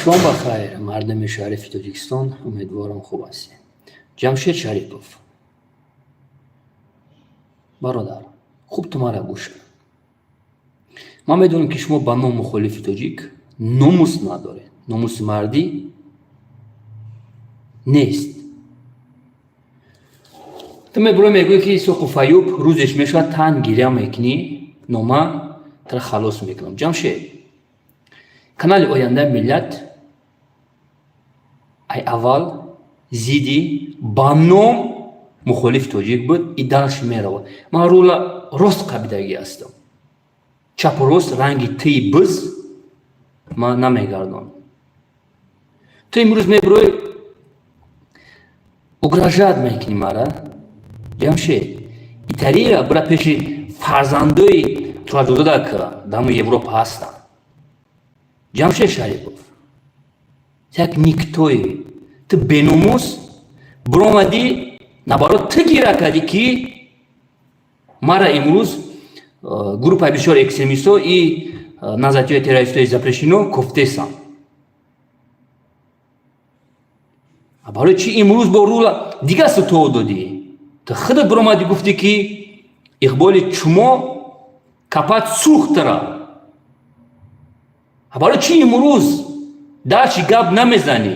شام بخیر مردم شریف تاجیکستان، امیدوارم خوب هستید. جمشید شریپов برادر خوب تو مرا گوش کن. من میدونم که شما با نام مخالف تاجیک ناموس نداره، ناموس مردی نیست. تو میبروی میگوی که سوق فیوب روزش میشه تن گیریا میکنی، نوما تر خلاص میکنم. جمشید کانال آینده ملت ای اول زیدی با نام مخالف تاجیک بود، ایدالش میره. من رولا راست قبیدگی هستم. چپ و راست رنگی تی بز من نمیگردم. تو امروز میبروی اگراژات میکنی مرا. جمشید ایتالیا برای پیش فرزندوی تو داده که دم اروپا هستن. جمشید شریپов یک نیکتوی تو بناموس برآمدی نبارد تو گیره کردی که مرا امروز گروپ بسیار اکستریمیستو ای نظریه تروریستای запрещено گفته سن. برای چی امروز با رول دیگه ستو دادی؟ تو خودت برآمدی گفتی که اقبال شما کپات سوخت را. برای چی امروز درچی گپ نمیزنی؟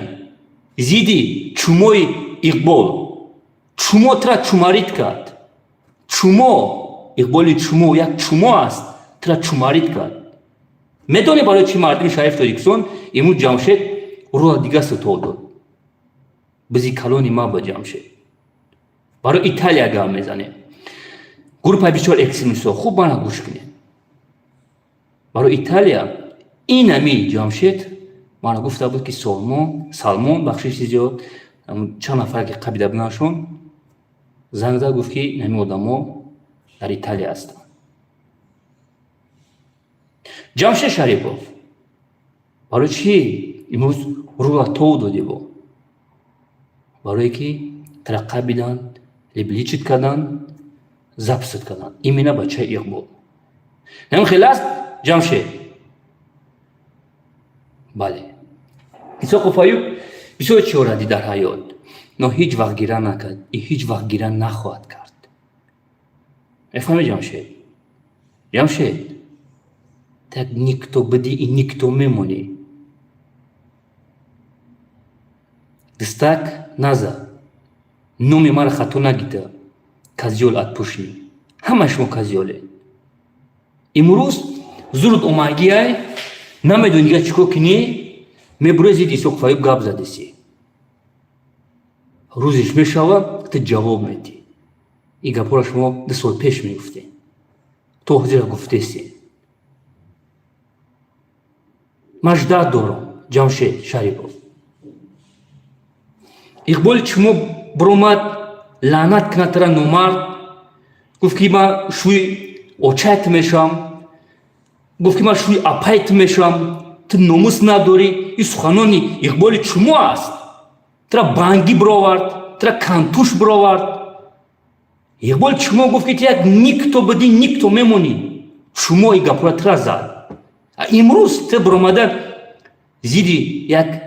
زیدی چموی اقبال چمو ترا چمارید کرد. چمو اقبالی چمو یک چمو است ترا چمارید کرد. میدونی برای چی مردم شریف تاجیکستان امروز جمشید رو دیگه ستو داد؟ بزی کلونی ما با جمشید برای ایتالیا گپ میزنه. گروپ بسیار اکستریمیستو خوب منو گوش کنید. برای ایتالیا این همی جمشید منو گفته بود که سالمون بخشش زیاد چند نفر که قبیله بناشون زنگ زد گفت که نمی آدما در ایتالیا هستن. جمشید شریپov برای چی امروز رو تو دادی بود؟ برای که ترقه بیدن، لیبلیچت کردن، زبست کردن. این منه بچه اقبال. نمی خیلی است جمشید؟ بله. ایساق فیوب بسیار چیو دی در حیات. نه هیچ وقت گیره نکرد. هیچ وقت گیره نخواهد کرد. افهمی جمشید؟ جمشید تک نیکتو بدی این نیکتو میمونی. دستک نزد. نومی مرا خطو نگیده. کازیول اتپوشنی. همه شما کازیوله. امروز زورت اومگیه نمیدونی دیگه چیکار کنی. میبروی زید ایساق فیوب گپ زده سی. روزش میشوه تو جواب میدی. این گپا را شما 2 سال پیش میگفتی. تو حضیر گفته سی. مجدد دارم جمشید شریپov. اقبال چمو برآمد لعنت کنه ترا نامرد. گفت که من شوی اوچت میشم. گفت که من شوی اپایت میشم. تو ناموس نداری. این سخنانی اقبال چمو است. ترا بانگی برآورد. ترا کانتوش برآورد. اقبال چمو گفت که یک نیکتو بدی نیکتو میمونی. چمو این گپا را ترا زد. امروز تو برآمده زیدی یک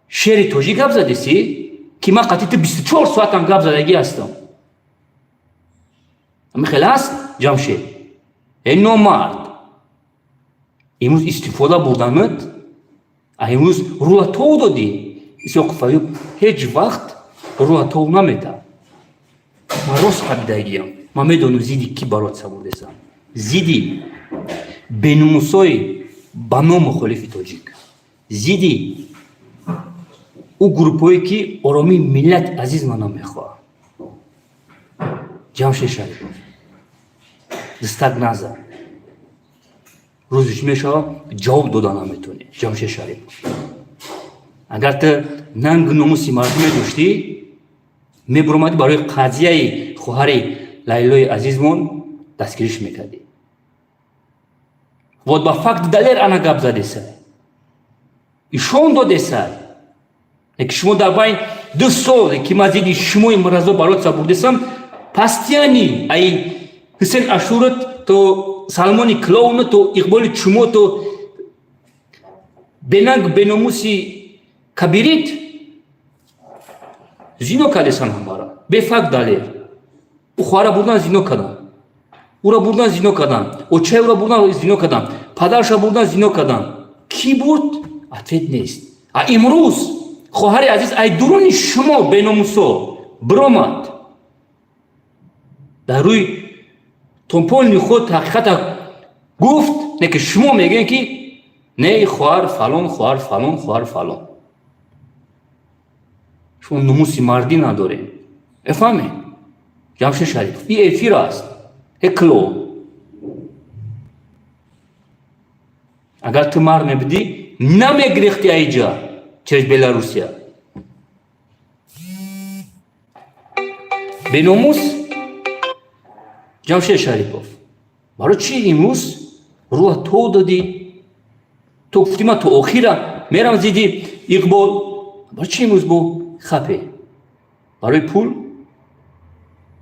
شعر تاجیک گپ زده سی که من قطعی تو 24 ساعتم گپ زدگی هستم. اما خیلی است جمشید ای نامرد امروز استفاده بردمت. امروز رو تو دادی. ایساق فیوب هیچ وقت رو تو نمیده. من راست قبیدگیم. من میدونم زیدی کی برات سبوده سم. زیدی بناموسای با نام مخالف تاجیک. زیدی او گروپایی که آرامی ملت عزیز من نمیخواه. جمشید شریپov دستک نزد. روزش میشه جواب دادن نمیتونی. جمشید شریپov اگر تو ننگ ناموسی مردمی داشتی میبرامدی برای قضیه خواهر لیلای عزیزمون دستگیرش میکردی. و با فقط دلیر انا گپ زده سر. ایشون داده سر. که شما در بین 2 سال که من زیدی شمای مرزا برات سبورده سم پستیانی ای حسین اشورت تو سلمانی کلاون تو اقبال چمو تو بننگ بناموسی кабирит зино кардесан ҳамара бефак далер ухара бурдан зино кардан ура бурдан зино кардан очаи ура бурдан зино кардан падарша бурдан зино кардан ки бурд ответ нест а имрӯз хоҳари азиз ай дуруни шумо беномусо биромад дар рӯи тонполни худ ҳақиқата гуфт не ки шумо мегӯед ки не хоҳар фалон хоҳар фалон хоҳар фалон шумо номуси мардӣ надоред мефаҳмед ҷамшед шарипов и эфир аст экло агар ту мард мебудӣ намегрехти айҷа через Белоруссия беномус ҷамшед шарипов барои чӣ имрӯз рӯа то додӣ то гуфтӣ ман то охира мерам зидди иқбол барои чӣ имрӯз бо хапе барои пул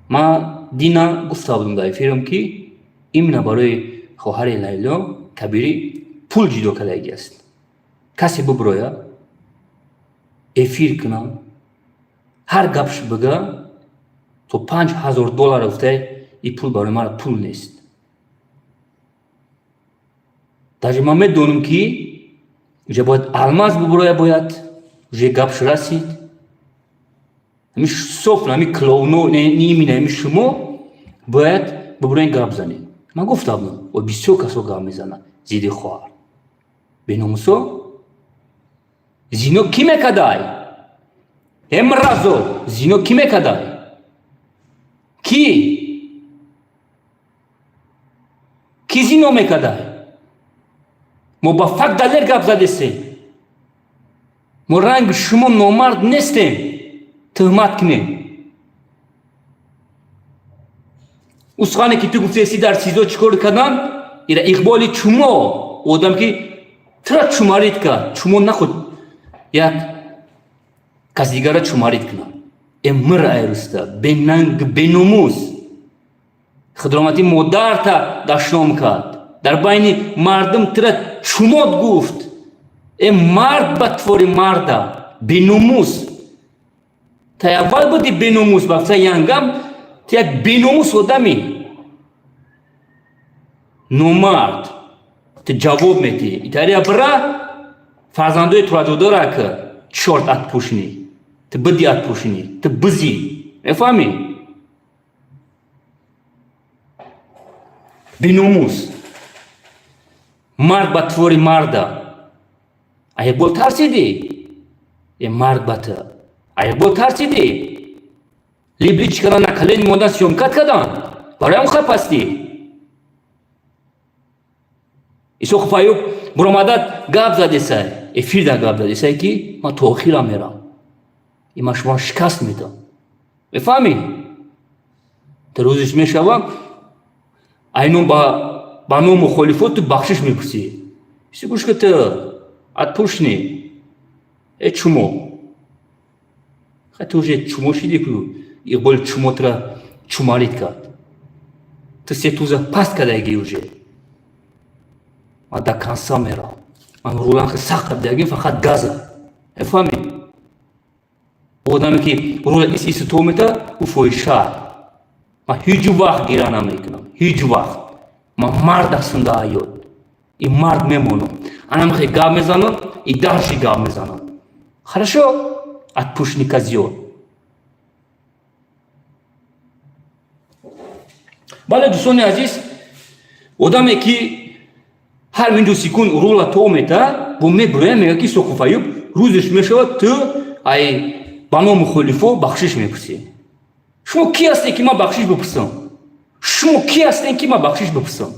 ман дина гуфта будам дар эфирам ки именно барои хоҳари лайло кабирӣ пул ҷудо кардаги аст касе бибироя эфир кунам ҳар гапш бига то $5000 гуфтае и пул барои ман пул нест даже ман медонам ки уже бояд алмаз бибироя бояд уже гапш расид ҳами соф ҳами клоуно имина ҳами шумо бояд бибироен гап занед ман гуфта будам бисёр касо гап мезанад зидди хоҳар беномусо зино кӣ мекардай эмразо зино кӣ мекардай кӣ зино мекардай мо ба фак далер гап задестем мо ранги шумо номард нестем тӯҳмат кунем усхане ки ту гуфтеси дар сизо чӣ кор кардан ира иқболи чумо одам ки тра чумарид кард чумо нахуд як каси дигара чумарид кунад мир айруста бенанг беномус хидромати модарта дашном кард дар байни мардум тра чумот гуфт мард ба твори марда беномус та аввал буди беномус бафта янгам та як беномус одами номард ту ҷавоб медиҳӣ итария бира фарзандои турадодора ка чорт атпӯшинӣ ту биди атпӯшинӣ ту бизӣ мефаҳмӣ беномус мард ба твори марда айбол тарсидӣ мард ба ту айбол тарсидӣ либличкана накалени мондан сёмкат кардан бароям хап ҳастӣ исоқ фаюб буромадад гап задесай эфирда гап задесай ки ман то охира мерам и ман шумо шикаст медам мефаҳмӣ то рӯзиш мешавам айнон ба ном мухолифот ту бахшиш мепурсӣ иси гӯш ки ту атпӯшни чумо ту уже чумо шидӣ ку иқболи чумотра чумарид кард ту се туза паст кардаги уже ман да конца мерам ман рӯланхи сахт кардагим фақат газа мефаҳмӣ одаме ки рӯла иси то мета ӯ фоҳишат ман ҳеҷ вақт гира намекунам ҳеҷ вақт ман мард ҳастам дар ҳаёт и мард мемонам анамихе гап мезанам и дарши гап мезанам хорошо отпушника зиёд бале дӯстони азиз одаме ки ҳар минду секунд рӯла то мета бо мебироя мега ки соқуфаюб рӯзиш мешавад ту ай ба ном мухолифо бахшиш мепурсӣ шумо ки ҳастед ки ман бахшиш бипурсам шумо ки ҳастед ки ман бахшиш бипурсам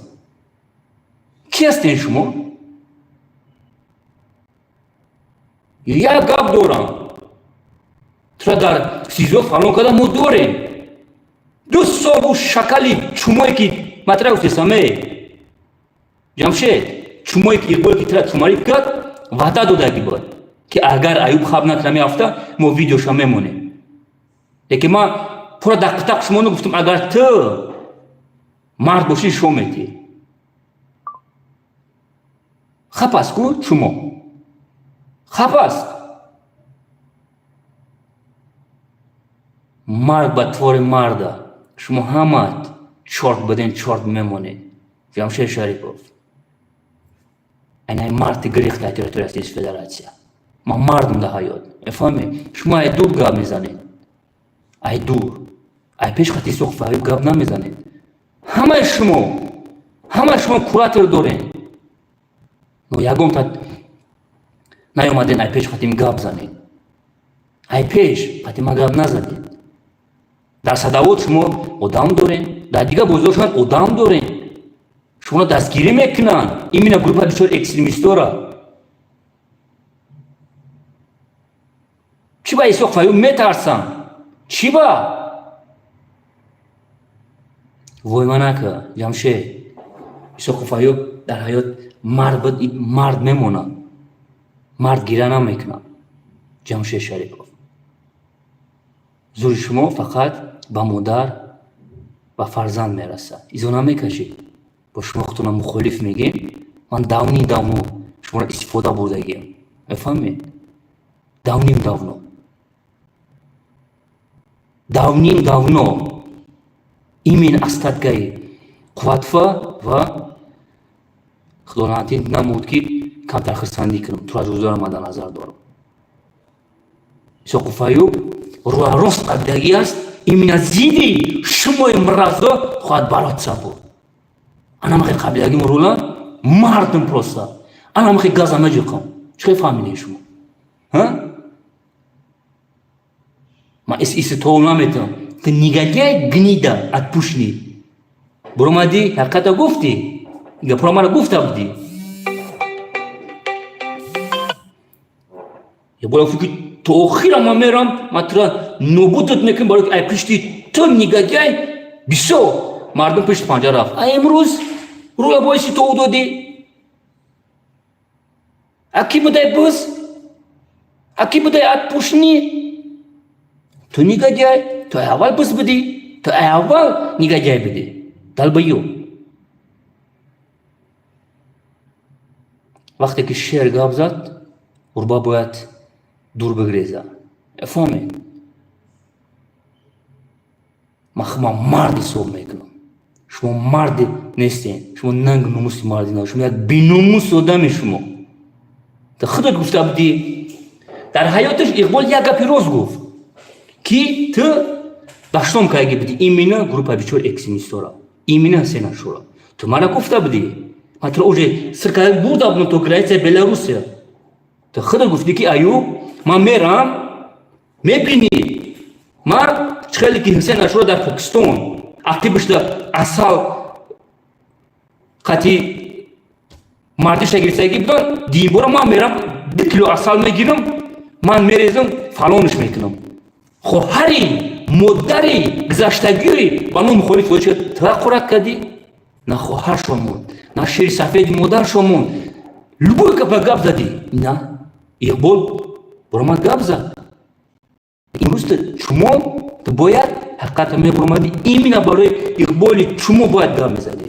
ки ҳастед шумо як гап дорам тура дар сизо фалон карда мо дорем ду собу шакали чумое ки матра гуфтесаме ҷамшед чумое ки иқбол ки тура чумарид кард ваъда додаги бод ки агар аюб хаб накна меафта мо видеоша мемонем лекин ман пура дақиқатақ шумоно гуфтам агар ту мард бошӣ шо метӣ хап аст ку чумо хап аст مرگ به طور مرده شما همه چرت بدین چرت میمونید. جمشید شریفوف این مرد گریخته تریتوریا روسیای فدراسیون. ما مردم ده حیات افهمی شما ای دور گاب میزنید ای دور ای پیش خطی سوق فهمی گاب نمیزنید. همه شما کوراتور دارین نو یکم تا نیومدین ای پیش خطیم گاب زنید ای پیش خطیم گاب نزدید. در صداوت شما آدم دارین در دیگه بزرگشان آدم دارین شما دستگیری میکنن این مینا گروه بسیار اکستریمیستورا چی با ایسوق فایوم میترسن چی با وای منکه جمشید ایسوق فایوم در حیات مرد میمونه مرد گیره نمیکنه. جمشید شریفوف زور شما فقط به مادر و فرزند میرسه ایزو نمیکشید. با شما خودتون مخالف میگیم من داونو شما را استفاده بردگیم بفهمید داونو ایمین استادگاهی قوتفا و خداوندی نمود که کم ترخصندی کنم تو را جوزار ما در نظر دارم. ایسا قفایو رو راست قدگی است ایمین زیدی شما مرزا خواهد برات سابو انا مخي قبلگی مرولا مردم پروسا انا مخي گازا مجیقم چه فهمیدین شما ها ما ایسی تو نمیتونم که نیگه گنیده اتپوشنی برومدی حقیقتا گفتی گه پرومانا گفته بودی یا بالا فکر تو خیلی ما میرم ما ترا نوبودت میکنم برای ای پشتی تو نیگه بیسو مردم پشت پنجه رفت امروز روی بایسی تو دادی اکی بودای بس اکی بودای اتپوشنی تو نیگه جای تو اول بس بدی تو اول نیگه جای بدی دل بیو وقتی که شیر گاب زد اربا باید دور بگریزه افهمی ما مرد صحب میکنم شما مرد نیستین شما ننگ نموسی مردی نه شما یک بینموس آدمی شما تا خودت گفته بودی در حیاتش اقبال یک گپی روز گفت کی تو داشتم که اگه بدی ایمینا گروه بیچور اکسیمیستورا ایمینا سینا شورا تو مرا گفته بودی من تو اوجه سرکای بودا بودم تو گرایسه بلاروسیا تو خودت گفتی که ایو من میرم میبینی من چخیلی که حسین شورا در پاکستان اکی بشته اصل خطی مردی شگیرسایی بدن دیم برو من میرم 2 کیلو اصل میگیرم من میریزم فلانش میکنم خو هری مدری گذشتگیری بانو مخالف باشه توقع کردی نه خواهر شمون نه شیر سفید مادر شمون لبوی که به گب زدی نه اقبال برو من گب زد امروز شما تو باید حقیقت میبرمدی ایمینا برای اقبالی شما باید گب میزدی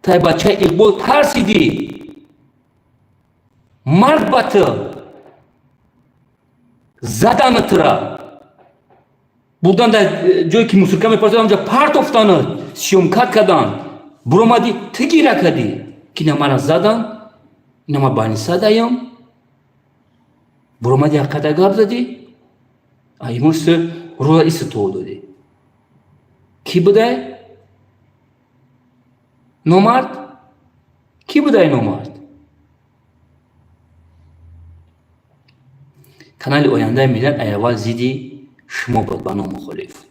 تای بچه اقبال ترسیدی مرد بطه زدن ترا بودن در جایی که موسیقی میپرسید اونجا پرت افتاند سیومکت کردن برمدی تگیره کردی که نه مرا زدن نه من بانی سدایم برمدی حقیقت گب زدی ایمونست رو ایست تو دادی کی بوده؟ نومرد؟ کی بوده نومرد؟ کانال آینده میلاد اول زیدی شما بود با نام مخالف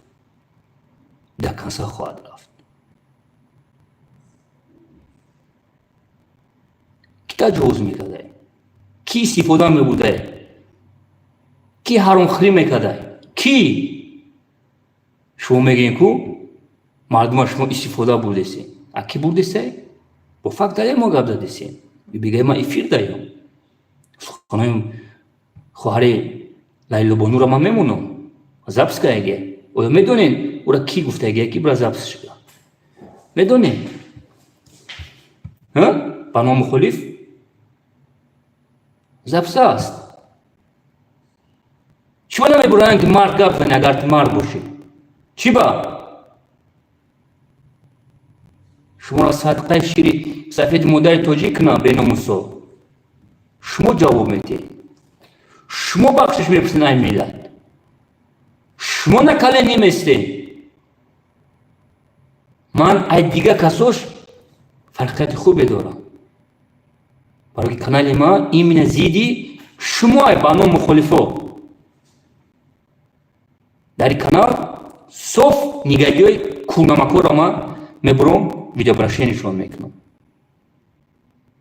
در کنسل خواهد رفت کی تجاوز میکرده؟ کی استفاده میبوده؟ کی حرام خوری میکرده؟ کی؟ شما میگین کو مردم شما استفاده بودیسین اکی بودیسین؟ با فکر داره ما گب دادیسین بگه ما افیر داریم خانم خواهر لیلا بانو را من میمونم زبس که اگه اویا میدونین او را کی گفته اگه کی برا زبس شده میدونین بنا مخالف زبس است چرا نمیبرن که مرد گپ زنی اگر تو مرد باشی؟ چی با؟ شما را صدقه شیری سفید مدر تاجیک نه بیناموسو شما جواب میدی شما بخشش میپسین این ملت شما نکله نیمستی من ای دیگه کسوش فرقیت خوبی دارم برای کانال ما این زیدی شما ای بانو مخالفو در کانال صف نگاهی کورنامکو را ما میبرم ویدیو براشینشون میکنم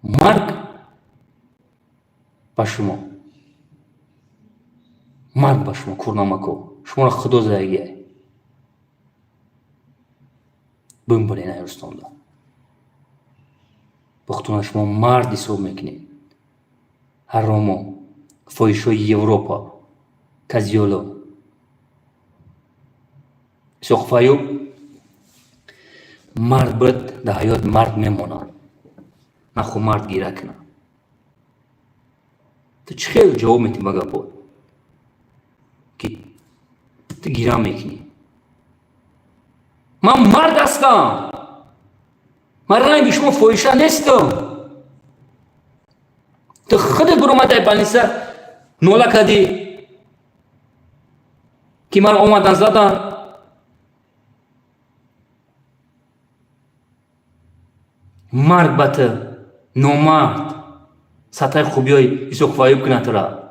مرگ با شما مرگ با شما کورنامکو شما را خدا زایگه بمبرین ایرستاندا بختون شما مرد حساب میکنید حرامو فایشوی اروپا کازیولو سوخفایو مرد برد در حیات مرد میمونه نخو مرد گیره کنه تو چه خیلی جواب میتی مگه بود که تو گیره میکنی من مرد هستم من رنگ به شما فایشه نیستم تو خودت برو اومده بانیسه نولا کردی که من اومدن زدن مرد بطه نومرد سطح خوبی های ایسو خفایب کنه ترا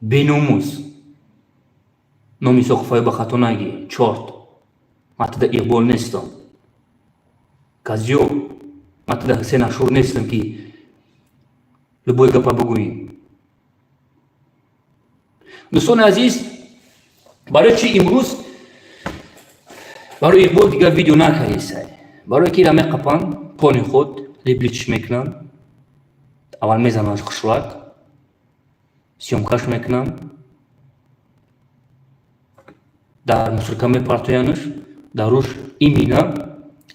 بینوموز نوم ایسو خفایب خطا نگی چارت من تده اقبال نیستم کازیو من تده حسین اشور نیستم که لبوی گپا بگوییم دوستان عزیز برای چی امروز برای اقبال دیگه ویدیو نکردی سعی برای که رمه قپان پانی خود لیبلیچ میکنن اول میزننش خشلاک سیومکاش میکنن در مسرکه میپرتوینش در روش ایمینه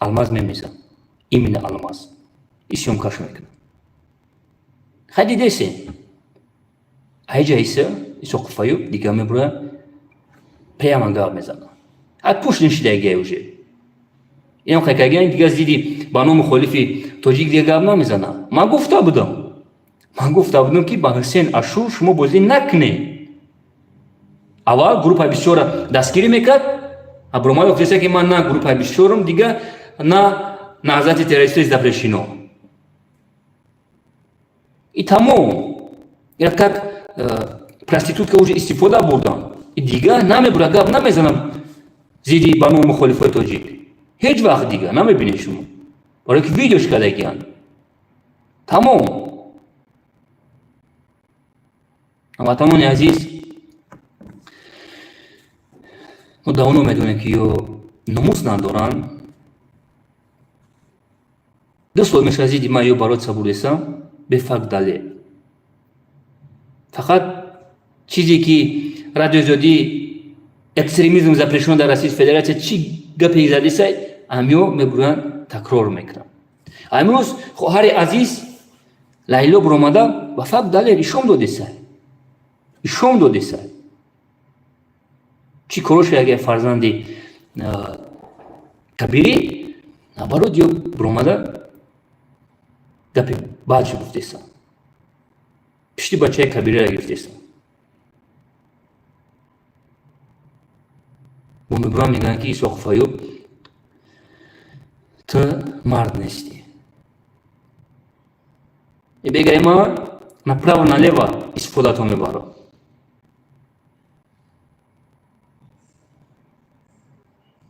الماس میمیزن ایمینه الماس ای سیومکاش میکنن خیلی دیسی ایجا ایسه ایسو قفایو دیگه میبره پیامنگار میزنن ات پوش نشده گه اوجه اینم خیلی که دیگه از دیدی بانو مخالفی تاجیک دیگه گاب نمیزنه من گفته بودم که با حسین اشور شما بازی نکنه اول گروپ های بیشتر دستگیری میکرد ابرومای افتیسه که من نه گروپ های بیشترم دیگه نه نهضت تروریستی زبرشینو ای تمام یک پراستیتوتکا уже استفاده بردن دیگه نمیبره گپ نمیزنم زیدی بانو مخالفای تاجیک هیچ وقت دیگه نمیبینی شما برای که ویدیوش کرده گیان تمام اما تمام عزیز ما داونو میدونیم که یو نموز ندارن دو سال میشه زیدی ما یو برات صبور هستم به فقط دلیل فقط چیزی که رادیو زودی اکستریمیزم запрещено در روسیه فدراسیون چی گپی زدی سای امیو میبرن تکرار میکنن امروز خواهر عزیز لیلا برآمده و فقط دلیل ایشون داده سای چی کروش اگه فرزندی کبیری نبارو دیو برآمده گپی بعدش گفته سای پشتی بچه کبیری را گرفته سای و میبرم میگن که ایسو خفایو تو مرد نیستی بگه ما направо налево استفاده تو میبرم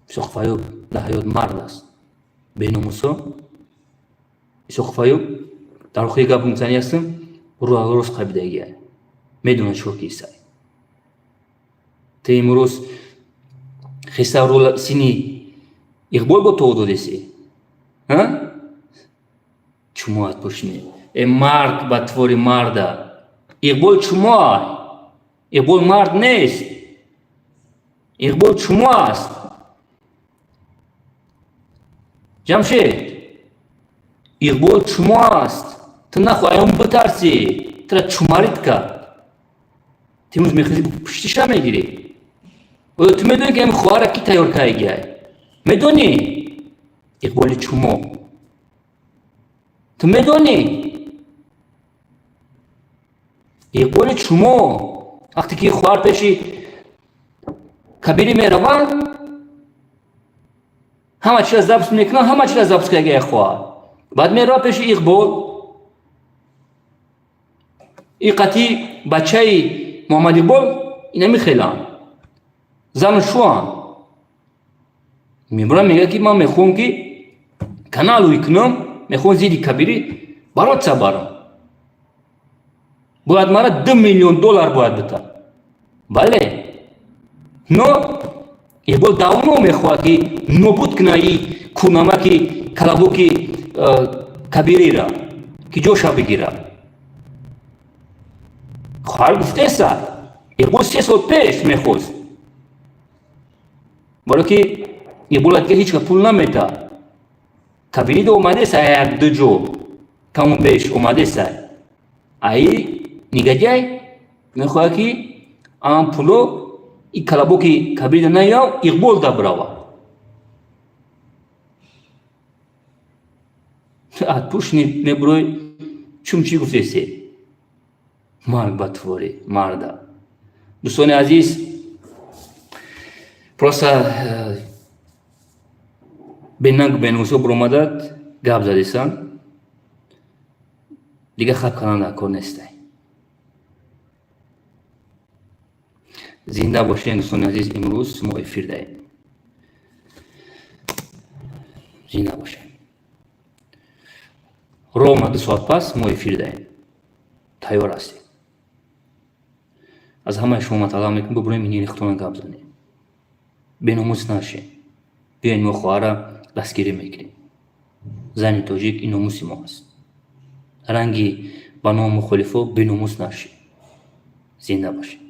ایسو خفایو در حیات مرد است بیناموسو ایسو خفایو در خوی گپ میزنی هستم رو روز قبیدگی میدونه شو کی سای تی امروز خیسته رول سینی اقبال با تو دادیسی چما ات پشمی مرد با توری مرده اقبال چما اقبال مرد نیست اقبال چما است جمشید اقبال چما است تو نخواهیم بترسی ترا چوماریت کرد تیموز میخواستی پشتیشا میگیری و تو میدونی که این خواهر کی تیار که گیه میدونی اقبال چومو تو میدونی اقبال چومو وقتی که خواهر پیشی کبیری میروان همه چی را ضبط میکنن همه چی را ضبط که خواهر بعد میرو پیشی اقبال این قطعی بچه محمد اقبال اینا میخیلن زن شوان میبرم میگه که من میخوام که کانالو کنم میخوام زیدی کبیری برات برم باید مرا 2 میلیون دلار باید بده بله نو اقبال داونو میخواد که نابود کنه ای کونامه که کلابو که کبیری را که جوشا بگیره خواهر گفته سر اقبال 3 سال پیش میخواست برای که اقبال دیگه هیچ که پول نمیده کبیری دو اومده سر 1-2 جو کمون بیش اومده سر ای نگه میخواد که آن پولو ای کلابو که کبیری نیا اقبال دا براوه ات پوش نبروی چون چی گفته سی مرگ بطوری مرده دوستان عزیز پروسا بیننگ بینوسو برامداد گاب زدیسان دیگه خواب کنن نکن نسته زنده باشین دوستان عزیز امروز ما افیر دهیم زنده باشین روما 2 ساعت پس ما افیر دهیم تیار هستیم از همه شما طلب میکنم ببریم این ریختون گاب زنیم بیناموس نشین بیاین ما خواهر دستگیری میکنیم زن تاجیک این ناموسی ما هست رنگی با نام مخالفه بیناموس نشین زنده باشین